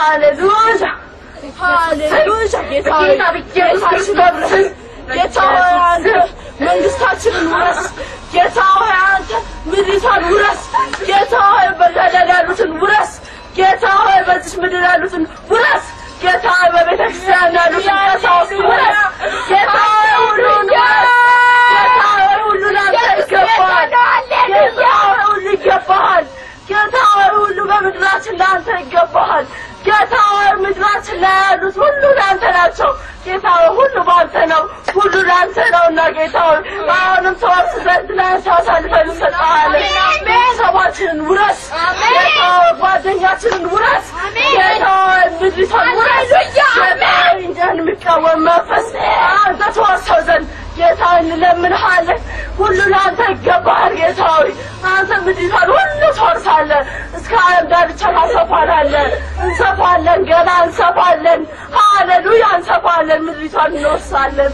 ሃሌሉያ ሃሌሉያ ጌታ ቢጀምር ጌታ አንተ መንግስታችንን ውረስ ጌታ አንተ ምድሪቷን ውረስ ጌታ በላዳ ያሉትን ውረስ ጌታ በዚህ ምድር ያሉትን ውረስ ጌታ በቤተክርስቲያን ያሉትን ቀሳውስት ውረስ ጌታ ሁሉን ጌታ ሁሉን አንተ ይገባሃል ጌታ ሁሉ ይገባሃል ጌታ ሁሉ በምድራችን ለአንተ ይገባሃል ጌታ ምድራችን ላይ ያሉት ሁሉ ለአንተ ናቸው ጌታ ሁሉ ባንተ ነው ሁሉ ለአንተ ነውና ጌታ አሁንም ተወርስ ዘንድ ለአንተ አሳልፈን እንሰጥሃለን ቤተሰባችንን ውረስ ጌታ ጓደኛችንን ውረስ ጌታ ምድሪቷን ውረስ እንጀን የሚቃወም መንፈስ አንተ ተወርሰው ዘንድ ጌታ እንለምንሃለን ሁሉ ለአንተ ይገባሃል ጌታ ሆይ አንተ ምድሪቷን ሁሉ ትወርሳለህ እስከ ዓለም ዳርቻ እንሰፋለን ገና እንሰፋለን ሃሌሉያ እንሰፋለን ምድሪቷን እንወርሳለን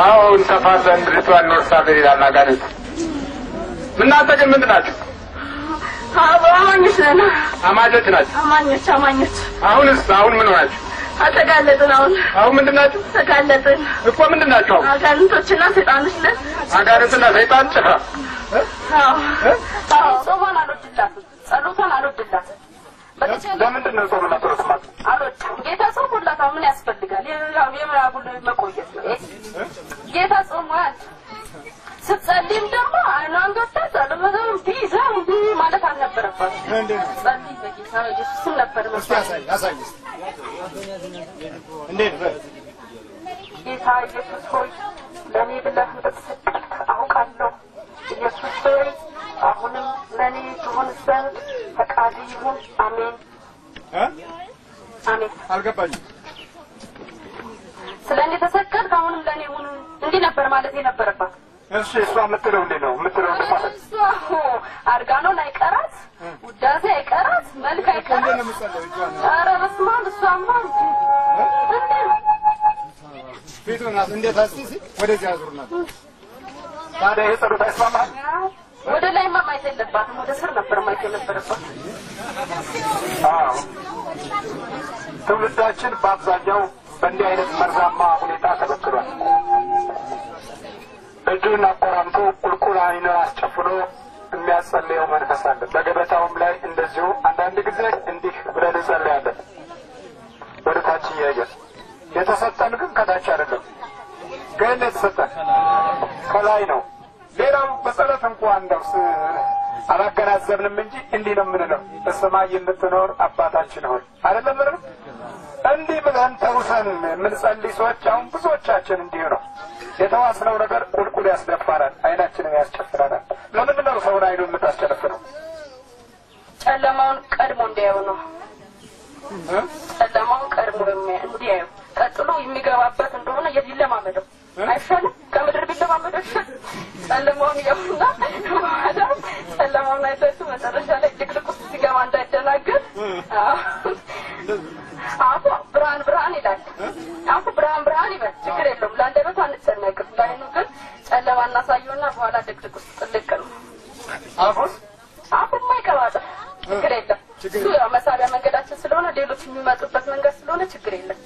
አዎ እንሰፋለን ምድሪቷን እንወርሳለን ይላል አጋንንት እናንተ ግን ምንድን ናችሁ አማኞች ነን አማኞች ናችሁ አማኞች አሁን ምን ሆናችሁ አተጋለጥን አሁን ምንድን ናችሁ ተጋለጥን እኮ ምንድን ናችሁ አጋንንቶችና ሰይጣኖች ነን አጋንንትና ሰይጣን ጭፍራ ጾማን አልወድላትም ጸሎቷን አልወድላትም ለምንድን ነው ጾምና ጸሎት ማለት አልወድም ጌታ ጾም ሁላታ ምን ያስፈልጋል የምራቡን መቆየት ነው ጌታ ጾሟል ስትጸልይም ደግሞ አይኗን ገብታ ጸሎቷን ቢዛ ማለት አልነበረባትም ጸልይ በጌታ ኢየሱስን ነበር መስዋዕት ያሳይስ እንዴት ጌታ ኢየሱስ ሆይ ለኔ ብለህ እንደተሰቀልክ አውቃለሁ ኢየሱስ ሆይ አሁንም ለኔ ትሆን ዘንድ ፈቃድ ይሁን አሜን አሜን አልገባኝም ስለኔ ተሰቀልክ አሁንም ለኔ ይሁን እንዲህ ነበር ማለት የነበረባት እሺ እሷ የምትለው እንዴ ነው እሷ አርጋኖን አይቀራት ውዳሴ አይቀራት መልክ አይቀራት ኧረ በስመ አብ እሷማ እንዴ ፊቱን እንዴት አስይሲ ወደዚህ አዙርናት ታዲያ የጸሎት አይስማማም ወደ ላይ ማማይት የለባትም ወደ ስር ነበር ማይት የነበረባት ትውልዳችን በአብዛኛው በእንዲህ አይነት መርዛማ ሁኔታ ተበክሏል እጁን አቆራምቶ ቁልቁል አይን አስጨፍኖ የሚያጸልየው መንፈስ አለ በገበታውም ላይ እንደዚሁ አንዳንድ ጊዜ እንዲህ ብለን እንጸልያለን ወደ ታች እያየን የተሰጠን ግን ከታች አይደለም ግን የተሰጠን ከላይ ነው ሌላው በጸሎት እንኳን እንደውስ አላገናዘብንም እንጂ እንዲህ ነው የምንለው በሰማይ የምትኖር አባታችን ሆይ አይደለም ምንም እንዲህ ብለን ተውሰን የምንጸልይ ሰዎች አሁን ብዙዎቻችን እንዲሁ ነው የተዋስነው ነገር ቁልቁል ያስደፋናል አይናችንን ያስጨፍናል ለምንድን ነው ሰውን አይኑን የምታስጨፍነው ጨለማውን ቀድሞ እንዲያዩ ነው ጨለማውን ቀድሞ እንዲያዩ ቀጥሎ የሚገባበት እንደሆነ ይለማመደው አይሻልም ከምድር ቢለማመደው ጨለማውን ያውና ጨለማውን አይተቱ መጨረሻ ላይ ድቅድቅ ውስጥ ሲገባ እንዳይደናገር አፉ ብርሃን ይላል አፉ ብርሃን ይበል ችግር የለውም ለአንደበቱ አንጨነቅም ባይኑ ግን ጨለማ እናሳየውና በኋላ ድቅድቅ ውስጥ ጥልቅ ነው አፉ ማይቀባጥ ችግር የለም እሱ መሳሪያ መንገዳችን ስለሆነ ሌሎች የሚመጡበት መንገድ ስለሆነ ችግር የለም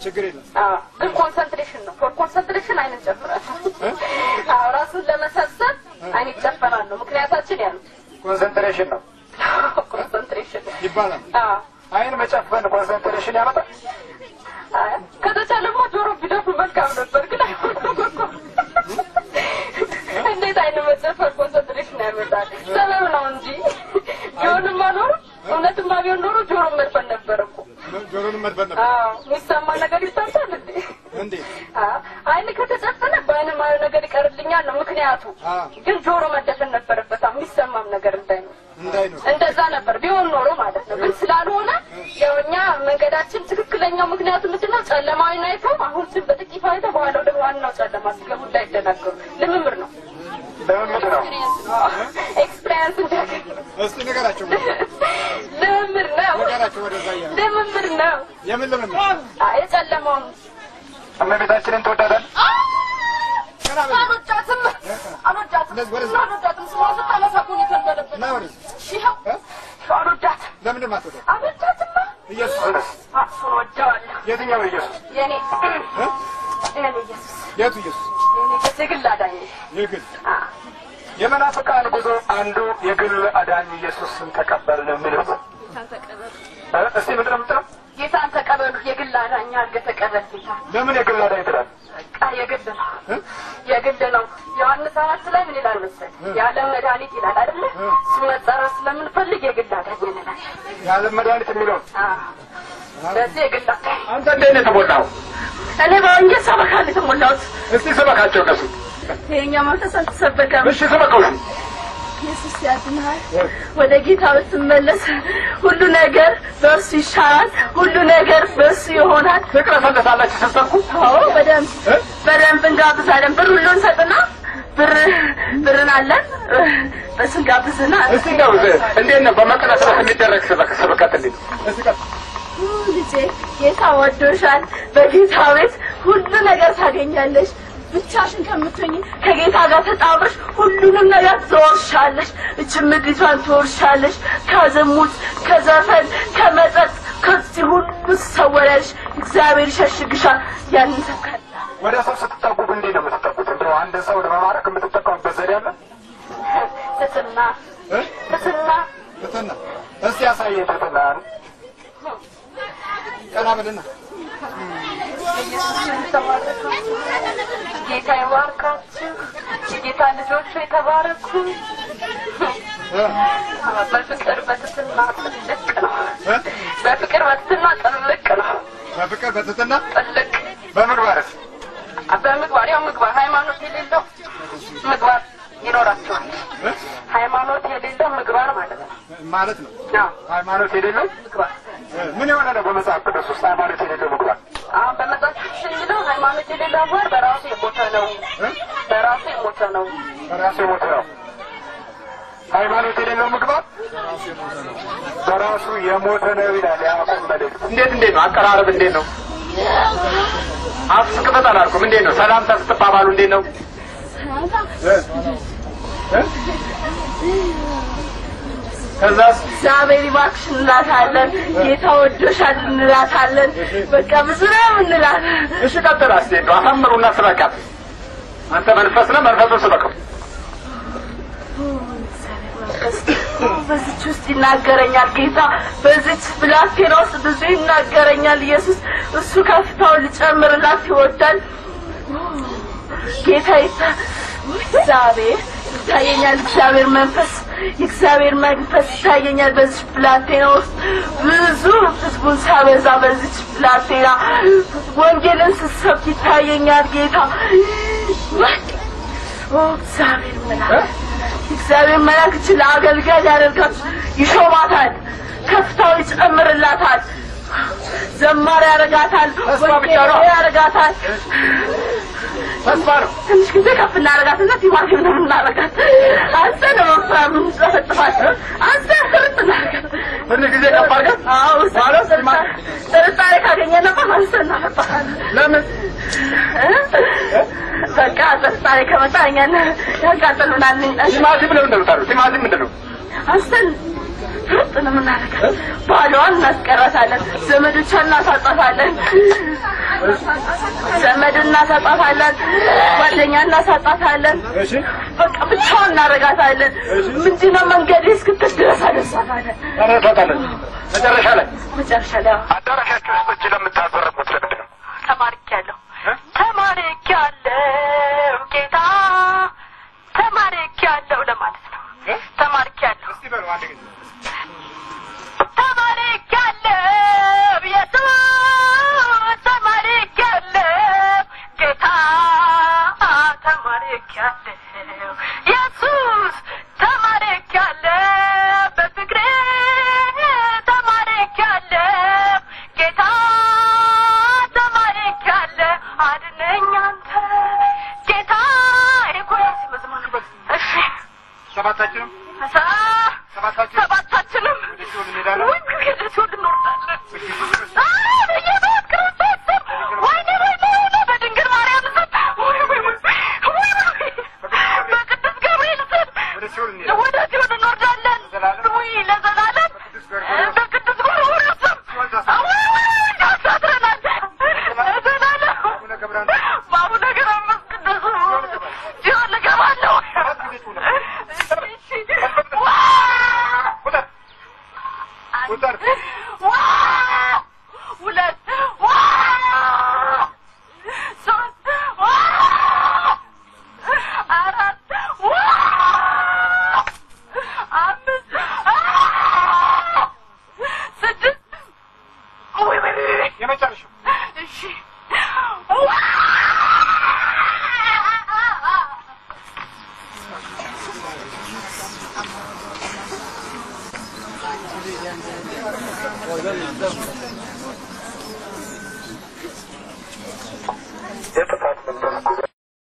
ግን ኮንሰንትሬሽን ነው ፎር ኮንሰንትሬሽን አይንን ጨፍራል ራሱን ለመሰብሰብ አይን ይጨፈራል ምክንያታችን ያ ነው ኮንሰንትሬሽን ነው ኮንሰንትሬሽን ይባላል አይን መጨፈን ኮንሰንትሬሽን ያመጣል ከተቻለማ ጆሮ ቢደፉ መልካም ነበር ግን እንዴት አይን መጨፈን ኮንሰንትሬሽን ያመጣል ሰበብ ነው እንጂ ቢሆንማ ኖሮ እውነትማ ቢሆን ኖሮ ጆሮ መድፈን ነበር እኮ ጆሮን መድፈን ነበር የሚሰማ ነገር ይታያል እንዴ አይን ከተጨፈነ በአይን ማየው ነገር ይቀርልኛል ነው ምክንያቱ ግን ጆሮ መደፈን ነበረበት የሚሰማም ነገር እንዳይኖር እንደዛ ነበር ቢሆን ኖሮ ማለት ነው ግን ስላልሆነ ያውኛ መንገዳችን ትክክለኛው ምክንያቱ ምንድነው ጨለማውን አይተው አሁን በጥቂት አይተው በኋላ ወደ ዋናው ጨለማ ሲገቡ እንዳይደናገሩ ልምምር ነው ኤክስፒሪየንስ እንደገና እስቲ ነገራቸው ልምምር ነው ነገራቸው ወደዛ ያ ልምምር ነው የምን ልምምር የጨለማውን እመቤታችንን ተወዳዳል አልወዳትም ስሟን ስታነሳኩን ይተንበለበት ነው አልወዳትም ለምን ማጥቶ አበልታትማ ኢየሱስ አፍሮ ወጣዋለሁ የትኛው ኢየሱስ የኔ ኢየሱስ የቱ ኢየሱስ የግል አዳኝ የግል የመናፍቃን ጉዞ አንዱ የግል አዳኝ ኢየሱስን ተቀበልን የሚለው እስቲ ምንድን ነው የምትለው? ጌታን ተቀበሉ የግል አዳኝ አድርገህ ተቀበል ጌታ። ለምን የግል አዳኝ ትላለህ? በቃ የግል ነው። ዮሐንስ 4 ላይ ምን ይላል መሰለህ? የዓለም መድኃኒት ይላል አይደለ? እሱ መጠራት ስለምንፈልግ የግል አዳኝ እንላለን። የዓለም መድኃኒት የሚለው ስለዚህ የግል አዳኝ። አንተ እንዴት ነው የተሞላው? እኔ በወንጌል ሰበካ ነው የተሞላሁት። እስቲ ሰበካቸው ከሱ የኛ መንፈስ አልተሰበከም። እሺ ሰበከው። ኢየሱስ ያድናል። ወደ ጌታ ብትመለስ ሁሉ ነገር በእርሱ ይሻላል። ሁሉ ነገር በእርሱ ይሆናል። ፍቅር ፈለታላችሁ ተሰብኩ? አዎ በደንብ እንጋብዛለን። ብር ሁሉ እንሰጥና ብርን አለን በስን ጋብዝና እስቲ ነው እንዴት ነው በመቅደስ ላይ የሚደረግ ሰበካት እንዴ? እስቲ ልጄ ጌታ ወዶሻል። በጌታ ቤት ሁሉ ነገር ታገኛለሽ። ብቻሽን ከምትሆኚ ከጌታ ጋር ተጣብረሽ ሁሉንም ነገር ትወርሻለሽ። እቺ ምድሪቷን ትወርሻለሽ። ከዝሙት፣ ከዘፈን፣ ከመጠጥ ከዚህ ሁሉ ትሰወሪያለሽ። እግዚአብሔር ይሸሽግሻል። ያንን ተከላ ወደ ሰው ስትጠጉ እንዴት ነው የምትጠጉት? እንደው አንድ ሰው ለማማረክ የምትጠቀሙበት ዘዴ አለ? ትትና እስቲ ያሳየኝ ትትና ቀና በልና ጌታ ይባርካችሁ። የጌታ ልጆች የተባረኩ። በፍቅር በትትና ጥልቅ ነው። በፍቅር በትትና ጥልቅ ነው። በፍቅር በትትና ጥልቅ በምግባርስ? በምግባር ያው ምግባር ሃይማኖት የሌለው ምግባር ይኖራቸዋል። ሃይማኖት የሌለው ምግባር ማለት ነው። ሃይማኖት የሌለው ምግባር ምን የሆነ ነው? በመጽሐፍ ቅዱስ ውስጥ ሃይማኖት የሌለው ምግባር በመጽሐፍ ቅዱስ የሚለው ሃይማኖት የሌለው ምግባር በራሱ የሞተ ነው። ሃይማኖት የሌለው ምግባር በራሱ የሞተ ነው ይላል ያዕቆብ መልእክት። እንዴት ነው አቀራረብ? እንዴት ነው አፍስክፈት አላልኩም? እንዴት ነው ሰላምታ ስትባባሉ? እንዴት ነው ከዛስ እግዚአብሔር ይባርክሽ እንላታለን። ጌታ ወዶሻል እንላታለን። በቃ ብዙ ነው እንላታለን። እሺ ቀጥል። አስቴዶ አሳምሩና ስበካት። አንተ መንፈስ ነህ፣ መንፈሱን ስበከው። በዚች ውስጥ ይናገረኛል ጌታ። በዚች ብላቴና ውስጥ ብዙ ይናገረኛል ኢየሱስ። እሱ ከፍታውን ሊጨምርላት ይወዳል ጌታ። እግዚአብሔር ይታየኛል። የእግዚአብሔር መንፈስ ይታየኛል። በዚች ብላቴና ውስጥ ብዙ ህዝቡን ሳበዛ በዚች ብላቴና ወንጌልን ስሰብክ ይታየኛል ጌታ። እግዚአብሔር መልአክ ለአገልጋይ ያደርጋት ይሾማታል። ከፍታው ይጨምርላታል። ዘማሪ ያረጋታል። ወንጌል ያረጋታል። ተስፋ ነው። ትንሽ ጊዜ ከፍ እናረጋትና ቲማቲም ነው እናረጋት። አንተ ነው ፍራምን ተፈጥፋት። አንተ ፍርጥናረጋት። ትንሽ ጊዜ ከፍ አድርገን ማለት ጥርጣሬ ካገኘን ማለት እናፈጣለን። ለምን በቃ ጥርጣሬ ከመጣ እኛን ያቃጥሉናል። ቲማቲም ለምን እንደምታሉ? ቲማቲም ምንድን ነው? አንተን ፍርጥ ነው የምናረጋት። ባሏን እናስቀራታለን። ዘመዶቿን እናሳጣታለን። ጓደኛ እናሳጣታለን። በቃ ብቻዋን እናረጋታለን። ምንድነው መንገድ እስክትል ድረስ አደርሳታለን። መጨረሻ ላይ አዳራሻችሁ ውስጥ እጅ ለምታዘረቡት ለምንድን ነው? ተማርኪያለሁ ጌታ ተማርኪያለሁ ለማለት ነው። ተማርኪያለሁ ኢየሱስ ተማርኪያለሁ ጌታ ተማርኪያለሁ ኢየሱስ ተማርኪያለሁ በፍቅር ተማርኪያለሁ ጌታ ቁጥር ሁለት ሶስት አራት አምስት ስድስት የመጨረሻው እሺ የጥፋት መንፈስ